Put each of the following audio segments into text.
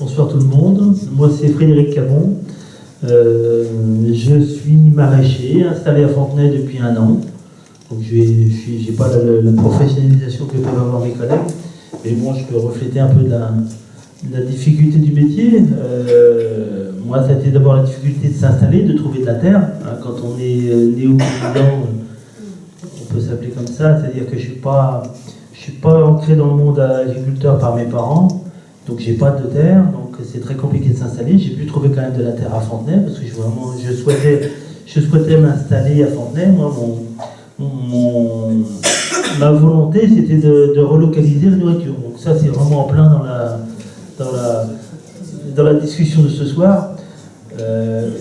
Bonsoir tout le monde, moi c'est Frédéric Cabon, je suis maraîcher, installé à Fontenay depuis 1 an, donc je n'ai pas la professionnalisation que peuvent avoir mes collègues, mais bon, je peux refléter un peu de la difficulté du métier. Moi ça a été d'abord la difficulté de s'installer, de trouver de la terre, hein, quand on est néo-résident, on peut s'appeler comme ça, c'est-à-dire que je suis pas ancré dans le monde agriculteur par mes parents. Donc j'ai pas de terre, donc c'est très compliqué de s'installer. J'ai pu trouver quand même de la terre à Fontenay, parce que je souhaitais m'installer à Fontenay. Moi, ma volonté, c'était de relocaliser la nourriture. Donc ça, c'est vraiment en plein dans la discussion de ce soir.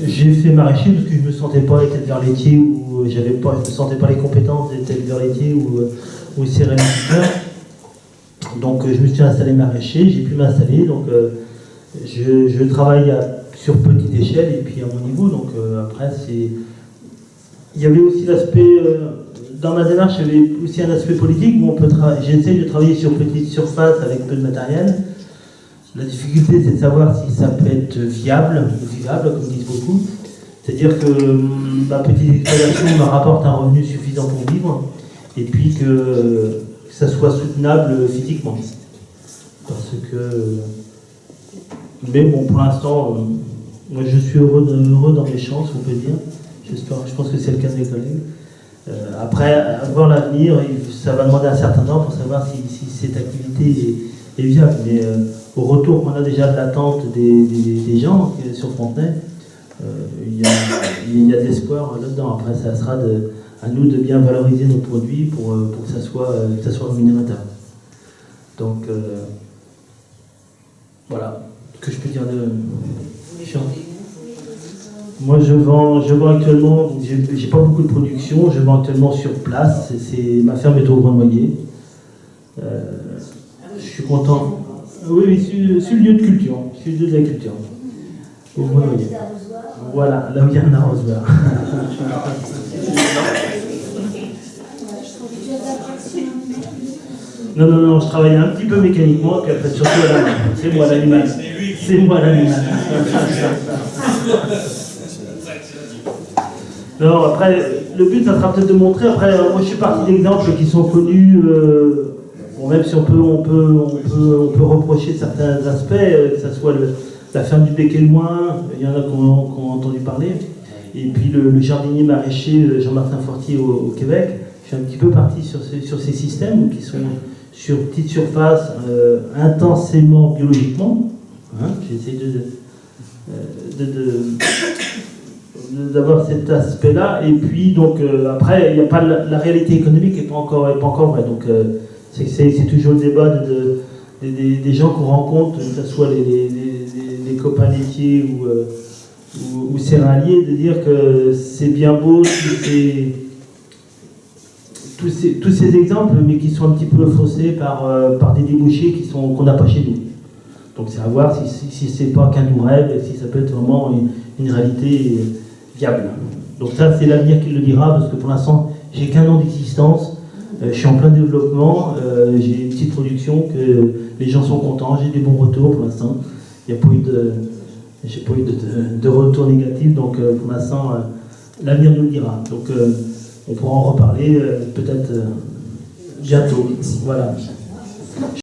J'ai fait maraîcher parce que je ne me sentais pas être éleveur laitier, ou je ne me sentais pas les compétences d'être éleveur laitier ou céréaliculteur. Donc je me suis installé maraîcher, j'ai pu m'installer, donc je travaille sur petite échelle et puis à mon niveau, donc après il y avait aussi l'aspect, dans ma démarche il y avait aussi un aspect politique où j'essaie de travailler sur petite surface avec peu de matériel. La difficulté c'est de savoir si ça peut être viable ou vivable comme disent beaucoup, c'est-à-dire que ma petite exploitation me rapporte un revenu suffisant pour vivre et puis que ça soit soutenable physiquement. Parce que... Mais bon, pour l'instant, moi je suis heureux dans mes chances, on peut dire. Je pense que c'est le cas de mes collègues. Après, voir l'avenir, ça va demander un certain temps pour savoir si cette activité est viable. Mais au retour qu'on a déjà de l'attente des gens sur Fontenay, il y a de l'espoir là-dedans. Après, ça sera à nous de bien valoriser nos produits pour que ça soit rémunérateur. Donc, voilà ce que je peux dire de chiant. Moi, je vends actuellement, j'ai pas beaucoup de production, je vends actuellement sur place. Ma ferme est au Grand Noyer. Je suis content. Oui, sur le lieu de culture, sur le lieu de la culture. Au Grand Noyer. Voilà, là où il y a un arrosoir. Non, je travaille un petit peu mécaniquement, puis après surtout à la main. C'est moi l'animal. C'est moi l'animal. Non, après, le but, ça sera peut-être de montrer. Après, moi, je suis parti d'exemples qui sont connus. Bon, même si on peut reprocher certains aspects, que ce soit la ferme du Bec-et-Loin, il y en a qui ont entendu parler. Et puis le jardinier maraîcher Jean-Martin Fortier au Québec. Je suis un petit peu parti sur ces systèmes qui sont sur petite surface, intensément biologiquement. Hein, j'essaie d'avoir cet aspect-là. Et puis donc après, il n'y a pas la réalité économique n'est pas encore vraie. Donc c'est toujours le débat des gens qu'on rencontre, que ce soit les copains laitiers ou céréaliers, de dire que c'est bien beau tous ces exemples, mais qui sont un petit peu faussés par des débouchés qu'on n'a pas chez nous. Donc c'est à voir si c'est pas qu'un doux rêve, et si ça peut être vraiment une réalité viable. Donc ça, c'est l'avenir qui le dira, parce que pour l'instant, j'ai qu'1 an d'existence, je suis en plein développement, j'ai une petite production, que les gens sont contents, j'ai des bons retours pour l'instant. Il n'y a pas eu de retour négatif, donc pour l'instant, l'avenir nous le dira. Donc on pourra en reparler peut-être bientôt. Voilà.